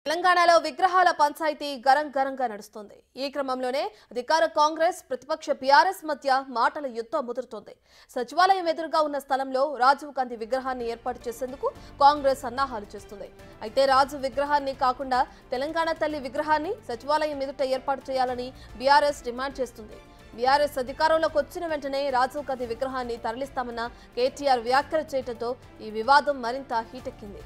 తెలంగాణలో విగ్రహాల పంచాయతీ గరంగా నడుస్తుంది. ఈ క్రమంలోనే అధికార కాంగ్రెస్ ప్రతిపక్ష బీఆర్ఎస్ మధ్య మాటల యుద్ధం ముదురుతోంది. సచివాలయం ఎదురుగా ఉన్న స్థలంలో రాజీవ్ గాంధీ విగ్రహాన్ని ఏర్పాటు చేసేందుకు కాంగ్రెస్ సన్నాహాలు చేస్తుంది. అయితే రాజీవ్ విగ్రహాన్ని కాకుండా తెలంగాణ తల్లి విగ్రహాన్ని సచివాలయం ఎదుట ఏర్పాటు చేయాలని బీఆర్ఎస్ డిమాండ్ చేస్తుంది. బీఆర్ఎస్ అధికారంలోకి వచ్చిన వెంటనే రాజీవ్ గాంధీ విగ్రహాన్ని తరలిస్తామన్న కేటీఆర్ వ్యాఖ్యలు చేయడంతో ఈ వివాదం మరింత హీటెక్కింది.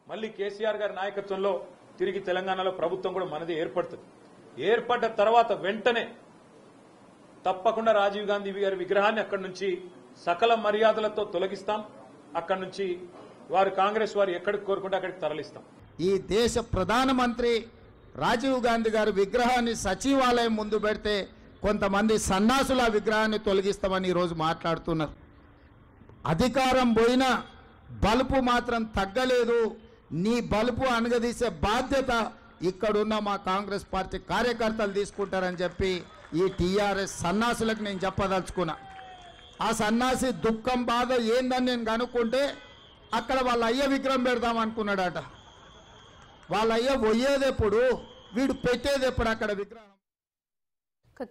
మళ్ళీ కేసీఆర్ గారి నాయకత్వంలో తిరిగి తెలంగాణలో ప్రభుత్వం కూడా మనది ఏర్పడుతుంది. ఏర్పడ్డ తర్వాత వెంటనే తప్పకుండా రాజీవ్ గాంధీ గారి విగ్రహాన్ని అక్కడి నుంచి సకల మర్యాదలతో తొలగిస్తాం. అక్కడి నుంచి వారు కాంగ్రెస్ వారు ఎక్కడికి కోరుకుంటే అక్కడికి తరలిస్తాం. ఈ దేశ ప్రధానమంత్రి రాజీవ్ గాంధీ గారి విగ్రహాన్ని సచివాలయం ముందు పెడితే కొంతమంది సన్నాసుల విగ్రహాన్ని తొలగిస్తామని ఈరోజు మాట్లాడుతున్నారు. అధికారం పోయినా బలుపు మాత్రం తగ్గలేదు. నీ బలుపు అనగదీసే బాధ్యత ఇక్కడున్న మా కాంగ్రెస్ పార్టీ కార్యకర్తలు తీసుకుంటారని చెప్పి ఈ టీఆర్ఎస్ సన్నాసులకు నేను చెప్పదలుచుకున్నా. ఆ సన్నాసి దుఃఖం బాధ ఏందని నేను కనుక్కుంటే అక్కడ వాళ్ళ అయ్య విగ్రహం పెడదాం అనుకున్నాడట. వాళ్ళ అయ్య పోయేదెప్పుడు, వీడు పెట్టేదెప్పుడు అక్కడ విగ్రహం.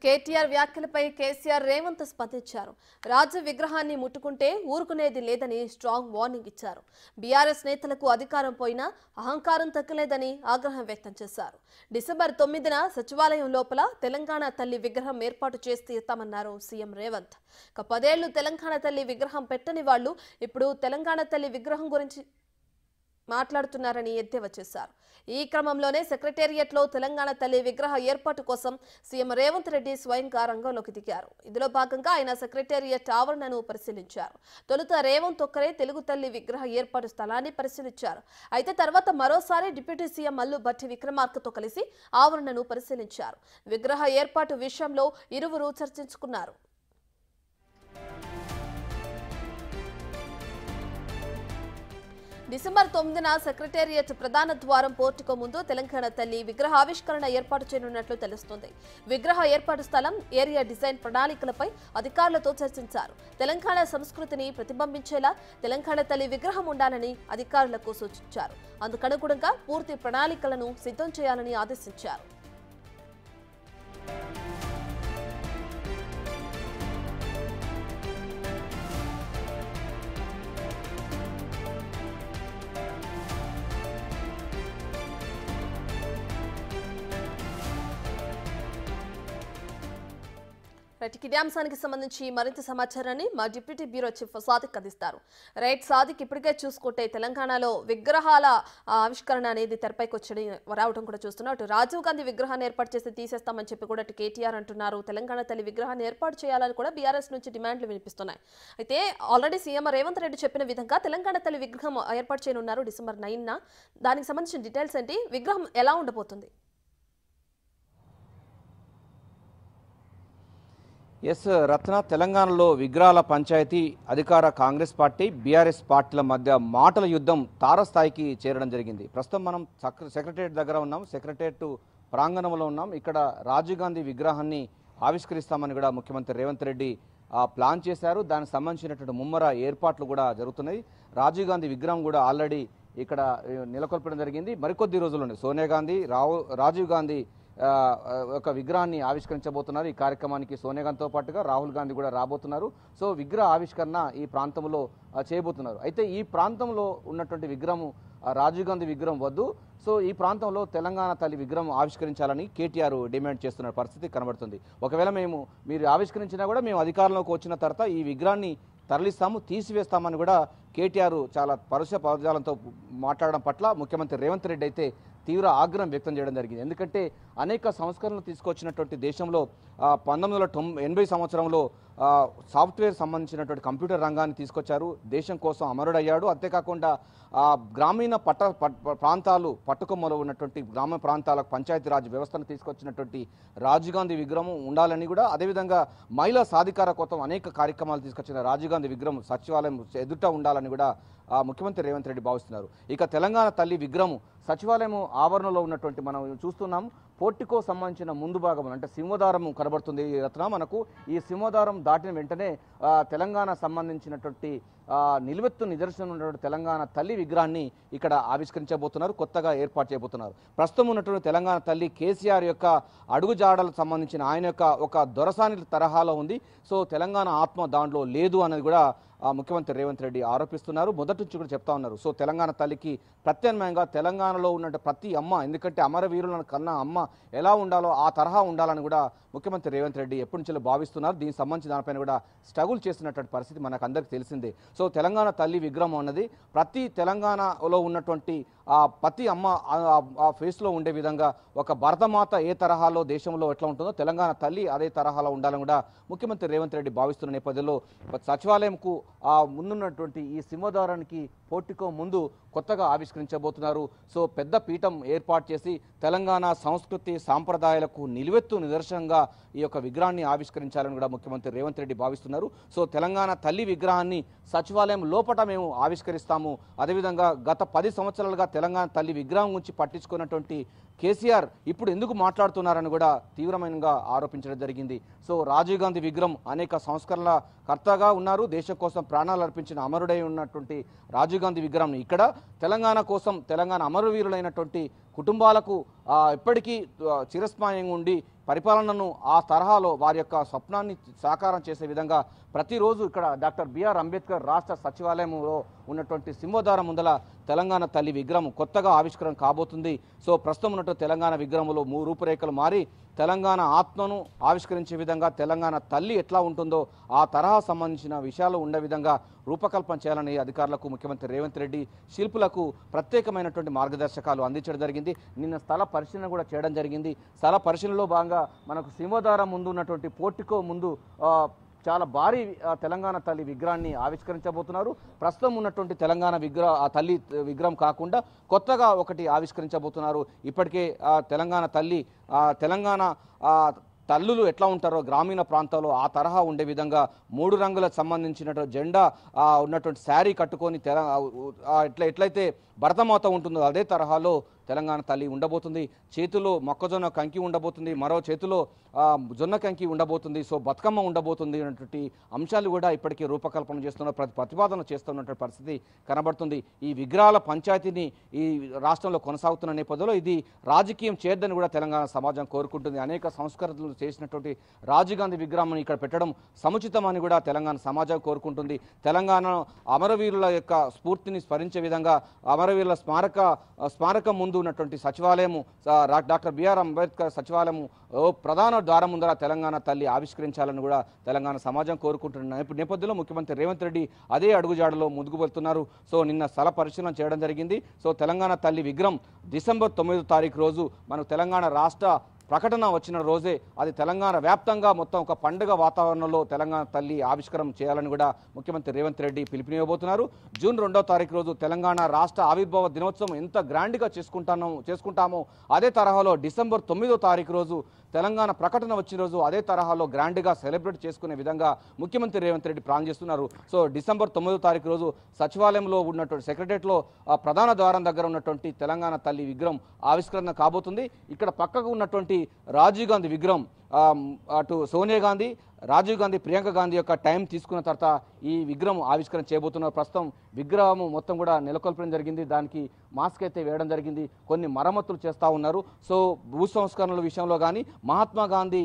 కేటీఆర్ వ్యాఖ్యలపై కేసీఆర్ రేవంత్ స్పందించారు. రాజీవ్ విగ్రహాన్ని ముట్టుకుంటే ఊరుకునేది లేదని స్ట్రాంగ్ వార్నింగ్ ఇచ్చారు. బీఆర్ఎస్ నేతలకు అధికారం పోయినా అహంకారం తగ్గలేదని ఆగ్రహం వ్యక్తం చేశారు. డిసెంబర్ 9న సచివాలయం లోపల తెలంగాణ తల్లి విగ్రహం ఏర్పాటు చేసి ఇస్తామన్నారు సీఎం రేవంత్. 10 ఏళ్లు తెలంగాణ తల్లి విగ్రహం పెట్టని వాళ్లు ఇప్పుడు తెలంగాణ తల్లి విగ్రహం గురించి మాట్లాడుతున్నారని ఎద్దేవా చేశారు. ఈ క్రమంలోనే సెక్రటేరియట్లో తెలంగాణ తల్లి విగ్రహ ఏర్పాటు కోసం సీఎం రేవంత్ రెడ్డి స్వయంగా రంగంలోకి దిగారు. ఇందులో భాగంగా ఆయన సెక్రటేరియట్ ఆవరణను పరిశీలించారు. తొలుత రేవంత్ ఒక్కరే తెలుగు తల్లి విగ్రహ ఏర్పాటు స్థలాన్ని పరిశీలించారు. అయితే తర్వాత మరోసారి డిప్యూటీ సీఎం మల్లు భట్టి విక్రమార్కతో కలిసి ఆవరణను పరిశీలించారు. విగ్రహ ఏర్పాటు విషయంలో ఇరువురు చర్చించుకున్నారు. డిసెంబర్ 9న సెక్రటేరియట్ ప్రధాన ద్వారం పోర్టుకు ముందు తెలంగాణ తల్లి విగ్రహ ఆవిష్కరణ ఏర్పాటు చేయనున్నట్లు తెలుస్తోంది. విగ్రహ ఏర్పాటు స్థలం, ఏరియా డిజైన్ ప్రణాళికలపై అధికారులతో చర్చించారు. తెలంగాణ సంస్కృతిని ప్రతిబింబించేలా తెలంగాణ తల్లి విగ్రహం ఉండాలని అధికారులకు సూచించారు. అందుకనుగుణంగా పూర్తి ప్రణాళికలను సిద్ధం చేయాలని ఆదేశించారు. ఇదే అంశానికి సంబంధించి మరింత సమాచారాన్ని మా డిప్యూటీ బ్యూరో చీఫ్ సాదిక్ అందిస్తారు. రైట్ సాదిక్, ఇప్పటికే చూసుకుంటే తెలంగాణలో విగ్రహాల ఆవిష్కరణ అనేది తెరపైకి వచ్చి రావడం కూడా చూస్తున్నాం. అటు రాజీవ్ గాంధీ విగ్రహాన్ని ఏర్పాటు చేసి తీసేస్తామని చెప్పి కూడా కేటీఆర్ అంటున్నారు. తెలంగాణ తల్లి విగ్రహాన్ని ఏర్పాటు చేయాలని కూడా బీఆర్ఎస్ నుంచి డిమాండ్లు వినిపిస్తున్నాయి. అయితే ఆల్రెడీ సీఎం రేవంత్ రెడ్డి చెప్పిన విధంగా తెలంగాణ తల్లి విగ్రహం ఏర్పాటు చేయనున్నారు డిసెంబర్ 9న. దానికి సంబంధించిన డీటెయిల్స్ ఏంటి? విగ్రహం ఎలా ఉండబోతుంది? ఎస్ రత్న, తెలంగాణలో విగ్రహాల పంచాయతీ అధికార కాంగ్రెస్ పార్టీ బీఆర్ఎస్ పార్టీల మధ్య మాటల యుద్ధం తారస్థాయికి చేరడం జరిగింది. ప్రస్తుతం మనం సెక్రటేరియట్ దగ్గర ఉన్నాం, సెక్రటేరియట్ ప్రాంగణంలో ఉన్నాం. ఇక్కడ రాజీవ్ గాంధీ విగ్రహాన్ని ఆవిష్కరిస్తామని కూడా ముఖ్యమంత్రి రేవంత్ రెడ్డి ప్లాన్ చేశారు. దానికి సంబంధించినటువంటి ముమ్మర ఏర్పాట్లు కూడా జరుగుతున్నాయి. రాజీవ్ గాంధీ విగ్రహం కూడా ఆల్రెడీ ఇక్కడ నెలకొల్పడం జరిగింది. మరికొద్ది రోజుల్లోనే సోనియా గాంధీ, రాజీవ్ గాంధీ ఒక విగ్రహాన్ని ఆవిష్కరించబోతున్నారు. ఈ కార్యక్రమానికి సోనియా గాంధీతో పాటుగా రాహుల్ గాంధీ కూడా రాబోతున్నారు. సో విగ్రహ ఆవిష్కరణ ఈ ప్రాంతంలో చేయబోతున్నారు. అయితే ఈ ప్రాంతంలో ఉన్నటువంటి విగ్రహం రాజీవ్ గాంధీ విగ్రహం వద్దు, సో ఈ ప్రాంతంలో తెలంగాణ తల్లి విగ్రహం ఆవిష్కరించాలని కేటీఆర్ డిమాండ్ చేస్తున్న పరిస్థితి కనబడుతుంది. ఒకవేళ మీరు ఆవిష్కరించినా కూడా మేము అధికారంలోకి వచ్చిన తర్వాత ఈ విగ్రహాన్ని తరలిస్తాము, తీసివేస్తామని కూడా కేటీఆర్ చాలా పరుష పదజాలంతో మాట్లాడడం పట్ల ముఖ్యమంత్రి రేవంత్ రెడ్డి అయితే తీవ్ర ఆగ్రహం వ్యక్తం చేయడం జరిగింది. ఎందుకంటే అనేక సంస్కరణలు తీసుకొచ్చినటువంటి దేశంలో 1980 సంవత్సరంలో సాఫ్ట్వేర్ సంబంధించినటువంటి కంప్యూటర్ రంగాన్ని తీసుకొచ్చారు, దేశం కోసం అమరుడయ్యాడు. అంతేకాకుండా గ్రామీణ ప్రాంతాలు పట్టుకొమ్మలో ఉన్నటువంటి గ్రామ ప్రాంతాలకు పంచాయతీరాజ్ వ్యవస్థను తీసుకొచ్చినటువంటి రాజీవ్ గాంధీ విగ్రహం ఉండాలని కూడా, అదేవిధంగా మహిళా సాధికార కోసం అనేక కార్యక్రమాలు తీసుకొచ్చిన రాజీవ్ గాంధీ విగ్రహం సచివాలయం ఎదుట ఉండాలని కూడా ముఖ్యమంత్రి రేవంత్ రెడ్డి భావిస్తున్నారు. ఇక తెలంగాణ తల్లి విగ్రహం సచివాలయం ఆవరణలో ఉన్నటువంటి మనం చూస్తున్నాం, పోర్టికో సంబంధించిన ముందు భాగం అంటే సింహదారం కనబడుతుంది రత్న. మనకు ఈ సింహదారం దాటిన వెంటనే తెలంగాణ సంబంధించినటువంటి నిలువెత్తు నిదర్శనం ఉన్నటువంటి తెలంగాణ తల్లి విగ్రహాన్ని ఇక్కడ ఆవిష్కరించబోతున్నారు, కొత్తగా ఏర్పాటు చేయబోతున్నారు. ప్రస్తుతం ఉన్నటువంటి తెలంగాణ తల్లి కేసీఆర్ యొక్క అడుగుజాడలకు సంబంధించిన ఆయన యొక్క ఒక దొరసాని తరహాలో ఉంది. సో తెలంగాణ ఆత్మ దాంట్లో లేదు అనేది కూడా ముఖ్యమంత్రి రేవంత్ రెడ్డి ఆరోపిస్తున్నారు. మొదటి నుంచి కూడా చెప్తా ఉన్నారు. సో తెలంగాణ తల్లికి ప్రత్యామ్నాయంగా తెలంగాణలో ఉన్న ప్రతి అమ్మ, ఎందుకంటే అమరవీరులను కన్నా అమ్మ ఎలా ఉండాలో ఆ తరహా ఉండాలని కూడా ముఖ్యమంత్రి రేవంత్ రెడ్డి ఎప్పటి నుంచో భావిస్తున్నారు. దీనికి సంబంధించి దానిపైన కూడా స్ట్రగుల్ చేస్తున్నటువంటి పరిస్థితి మనకు అందరికీ తెలిసిందే. సో తెలంగాణ తల్లి విగ్రహం అన్నది ప్రతి తెలంగాణలో ఉన్నటువంటి ప్రతి అమ్మ ఆ ఫేస్లో ఉండే విధంగా ఒక భరతమాత ఏ తరహాలో దేశంలో ఎట్లా ఉంటుందో తెలంగాణ తల్లి అదే తరహాలో ఉండాలని కూడా ముఖ్యమంత్రి రేవంత్ రెడ్డి భావిస్తున్న నేపథ్యంలో సచివాలయంకు ముందున్నటువంటి ఈ సింహద్వారానికి పోర్టికో ముందు కొత్తగా ఆవిష్కరించబోతున్నారు. సో పెద్ద పీఠం ఏర్పాటు చేసి తెలంగాణ సంస్కృతి సాంప్రదాయాలకు నిలువెత్తు నిదర్శనంగా ఈ యొక్క విగ్రహాన్ని ఆవిష్కరించాలని కూడా ముఖ్యమంత్రి రేవంత్ రెడ్డి భావిస్తున్నారు. సో తెలంగాణ తల్లి విగ్రహాన్ని సచివాలయం లోపల మేము ఆవిష్కరిస్తాము. అదేవిధంగా గత 10 సంవత్సరాలుగా తెలంగాణ తల్లి విగ్రహం గురించి పట్టించుకున్నటువంటి కేసీఆర్ ఇప్పుడు ఎందుకు మాట్లాడుతున్నారని కూడా తీవ్రమైనగా ఆరోపించడం జరిగింది. సో రాజీవ్ గాంధీ విగ్రహం అనేక సంస్కరణల కర్తగా ఉన్నారు, దేశం కోసం ప్రాణాలు అర్పించిన అమరుడై ఉన్నటువంటి రాజీవ్ గాంధీ విగ్రహం ఇక్కడ తెలంగాణ కోసం తెలంగాణ అమరవీరులైనటువంటి కుటుంబాలకు ఎప్పటికీ చిరస్మరణీయంగా ఉండి పరిపాలనను ఆ తరహాలో వారి యొక్క స్వప్నాన్ని సాకారం చేసే విధంగా ప్రతిరోజు ఇక్కడ డాక్టర్ బిఆర్ అంబేద్కర్ రాష్ట్ర సచివాలయంలో ఉన్నటువంటి సింహద్వారం ముందల తెలంగాణ తల్లి విగ్రహం కొత్తగా ఆవిష్కరణ కాబోతుంది. సో ప్రస్తుతం ఉన్నటువంటి తెలంగాణ విగ్రహంలో 3 రూపురేఖలు మారి తెలంగాణ ఆత్మను ఆవిష్కరించే విధంగా తెలంగాణ తల్లి ఎట్లా ఉంటుందో ఆ తరహా సంబంధించిన విషయాలు ఉండే విధంగా రూపకల్పన చేయాలని అధికారులకు ముఖ్యమంత్రి రేవంత్ రెడ్డి శిల్పులకు ప్రత్యేకమైనటువంటి మార్గదర్శకాలు అందించడం జరిగింది. నిన్న స్థల పరిశీలన కూడా చేయడం జరిగింది. స్థల పరిశీలనలో భాగంగా మనకు సింహద్వారం ముందు ఉన్నటువంటి పోర్టికో ముందు చాలా భారీ తెలంగాణ తల్లి విగ్రహాన్ని ఆవిష్కరించబోతున్నారు. ప్రస్తుతం ఉన్నటువంటి తెలంగాణ తల్లి విగ్రహం కాకుండా కొత్తగా ఒకటి ఆవిష్కరించబోతున్నారు. ఇప్పటికే తెలంగాణ తల్లి తెలంగాణ తల్లులు ఎట్లా ఉంటారో గ్రామీణ ప్రాంతాల్లో ఆ తరహా ఉండే విధంగా 3 రంగులకు సంబంధించినటువంటి జెండా ఉన్నటువంటి శారీ కట్టుకొని ఎట్లయితే భరతమాత ఉంటుందో అదే తరహాలో తెలంగాణ తల్లి ఉండబోతుంది. చేతిలో మొక్కజొన్న కంకి ఉండబోతుంది, మరో చేతిలో జొన్న కంకి ఉండబోతుంది. సో బతుకమ్మ ఉండబోతుంది అన్నటువంటి అంశాలు కూడా ఇప్పటికీ రూపకల్పన చేస్తున్న ప్రతిపాదన చేస్తున్నటువంటి పరిస్థితి కనబడుతుంది. ఈ విగ్రహాల పంచాయతీని ఈ రాష్ట్రంలో కొనసాగుతున్న నేపథ్యంలో ఇది రాజకీయం చేయొద్దని కూడా తెలంగాణ సమాజం కోరుకుంటుంది. అనేక సంస్కరణలు చేసినటువంటి రాజీవ్ గాంధీ విగ్రహం ఇక్కడ పెట్టడం సముచితమని కూడా తెలంగాణ సమాజం కోరుకుంటుంది. తెలంగాణ అమరవీరుల యొక్క స్ఫూర్తిని స్మరించే విధంగా అమరవీరుల స్మారకం ముందు ఉన్నటువంటి సచివాలయము డాక్టర్ బిఆర్ అంబేద్కర్ సచివాలయము ప్రధాన ద్వారం ముందర తెలంగాణ తల్లి ఆవిష్కరించాలని కూడా తెలంగాణ సమాజం కోరుకుంటున్న నేపథ్యంలో ముఖ్యమంత్రి రేవంత్ రెడ్డి అదే అడుగుజాడలో ముందుకు వెళ్తున్నారు. సో నిన్న స్థల పరిశీలన చేయడం జరిగింది. సో తెలంగాణ తల్లి విగ్రహం డిసెంబర్ 9వ తారీఖు రోజు మనకు తెలంగాణ రాష్ట్ర ప్రకటన వచ్చిన రోజే అది తెలంగాణ వ్యాప్తంగా మొత్తం ఒక పండుగ వాతావరణంలో తెలంగాణ తల్లి ఆవిష్కరణ చేయాలని కూడా ముఖ్యమంత్రి రేవంత్ రెడ్డి పిలుపునివ్వబోతున్నారు. జూన్ 2వ తారీఖు రోజు తెలంగాణ రాష్ట్ర ఆవిర్భావ దినోత్సవం ఎంత గ్రాండ్గా చేసుకుంటామో అదే తరహాలో డిసెంబర్ 9వ తారీఖు రోజు తెలంగాణ ప్రకటన వచ్చిన రోజు అదే తరహాలో గ్రాండ్గా సెలబ్రేట్ చేసుకునే విధంగా ముఖ్యమంత్రి రేవంత్ రెడ్డి ప్లాన్ చేస్తున్నారు. సో డిసెంబర్ 9వ తారీఖు రోజు సచివాలయంలో ఉన్నటువంటి సెక్రటరియట్లో ప్రధాన ద్వారం దగ్గర ఉన్నటువంటి తెలంగాణ తల్లి విగ్రహం ఆవిష్కరణ కాబోతుంది. ఇక్కడ పక్కకు ఉన్నటువంటి రాజీవ్ గాంధీ విగ్రహం అటు సోనియా గాంధీ, రాజీవ్ గాంధీ, ప్రియాంక గాంధీ యొక్క టైం తీసుకున్న తర్వాత ఈ విగ్రహం ఆవిష్కరణ చేయబోతున్నారు. ప్రస్తుతం విగ్రహం మొత్తం కూడా నెలకొల్పడం జరిగింది. దానికి మాస్క్ అయితే వేయడం జరిగింది. కొన్ని మరమ్మతులు చేస్తూ ఉన్నారు. సో భూ సంస్కరణల విషయంలో కానీ మహాత్మా గాంధీ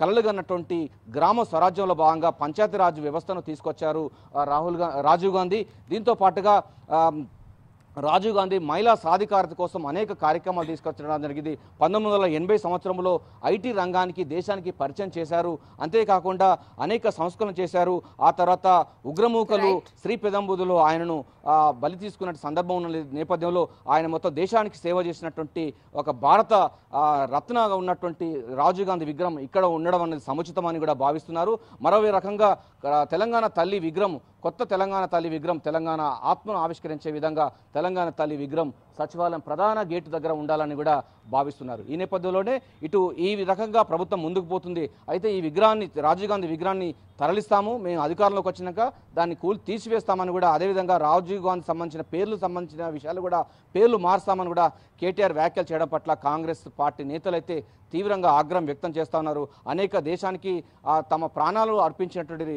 కలలుగన్నటువంటి గ్రామ స్వరాజ్యంలో భాగంగా పంచాయతీరాజ్ వ్యవస్థను తీసుకొచ్చారు రాజీవ్ గాంధీ. దీంతో పాటుగా రాజీవ్ గాంధీ మహిళా సాధికారత కోసం అనేక కార్యక్రమాలు తీసుకొచ్చడం జరిగింది. 1980 సంవత్సరంలో ఐటీ రంగానికి దేశానికి పరిచయం చేశారు. అంతేకాకుండా అనేక సంస్కరణలు చేశారు. ఆ తర్వాత ఉగ్రమూకలు శ్రీ పెదంబుదులో ఆయనను బలి తీసుకున్న సందర్భం ఉన్న నేపథ్యంలో ఆయన మొత్తం దేశానికి సేవ చేసినటువంటి ఒక భారత రత్నగా ఉన్నటువంటి రాజీవ్ గాంధీ విగ్రహం ఇక్కడ ఉండడం అనేది సముచితమని కూడా భావిస్తున్నారు. మరో రకంగా తెలంగాణ తల్లి విగ్రహం, కొత్త తెలంగాణ తల్లి విగ్రహం తెలంగాణ ఆత్మను ఆవిష్కరించే విధంగా తెలంగాణ తల్లి విగ్రహం సచివాలయం ప్రధాన గేటు దగ్గర ఉండాలని కూడా భావిస్తున్నారు. ఈ నేపథ్యంలోనే ఇటు ఈ రకంగా ప్రభుత్వం ముందుకు పోతుంది. అయితే ఈ విగ్రహాన్ని, రాజీవ్ గాంధీ విగ్రహాన్ని తరలిస్తాము, మేము అధికారంలోకి వచ్చినాక దాన్ని తీసివేస్తామని కూడా, అదేవిధంగా రాజీవ్ గాంధీ సంబంధించిన విషయాలు కూడా పేర్లు మారుస్తామని కూడా కేటీఆర్ వ్యాఖ్యలు చేయడం పట్ల కాంగ్రెస్ పార్టీ నేతలైతే తీవ్రంగా ఆగ్రహం వ్యక్తం చేస్తా ఉన్నారు. అనేక దేశానికి తమ ప్రాణాలు అర్పించినటువంటి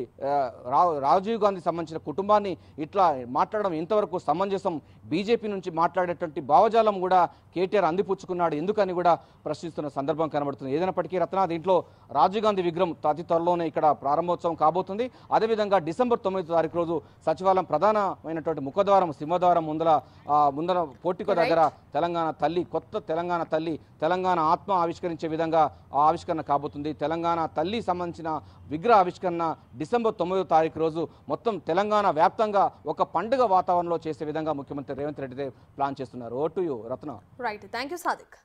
రాజీవ్ గాంధీ సంబంధించిన కుటుంబాన్ని ఇట్లా మాట్లాడడం ఇంతవరకు సమంజసం, బీజేపీ నుంచి మాట్లాడేటువంటి భావజాలం కూడా కేటీఆర్ అందిపుచ్చుకున్నాడు ఎందుకని కూడా ప్రశ్నిస్తున్న సందర్భం కనబడుతుంది. ఏదైనప్పటికీ రత్న, దీంట్లో రాజీవ్ గాంధీ విగ్రహం అతి త్వరలోనే ఇక్కడ ప్రారంభోత్సవం కాబోతుంది. అదేవిధంగా డిసెంబర్ 9వ తారీఖు రోజు సచివాలయం ప్రధానమైనటువంటి ముఖద్వారం సింహద్వారం ముందర పోర్టికో దగ్గర తెలంగాణ తల్లి, కొత్త తెలంగాణ తల్లి, తెలంగాణ ఆత్మ ఆవిష్కరించే విధంగా ఆవిష్కరణ కాబోతుంది. తెలంగాణ తల్లి సంబంధించిన విగ్రహ ఆవిష్కరణ డిసెంబర్ 9వ తారీఖు రోజు మొత్తం తెలంగాణ వ్యాప్తంగా ఒక పండుగ వాతావరణంలో చేసే విధంగా ముఖ్యమంత్రి రేవంత్ రెడ్డి ప్లాన్ చేస్తున్నారు. Over to you Ratna. Right, thank you Sadiq.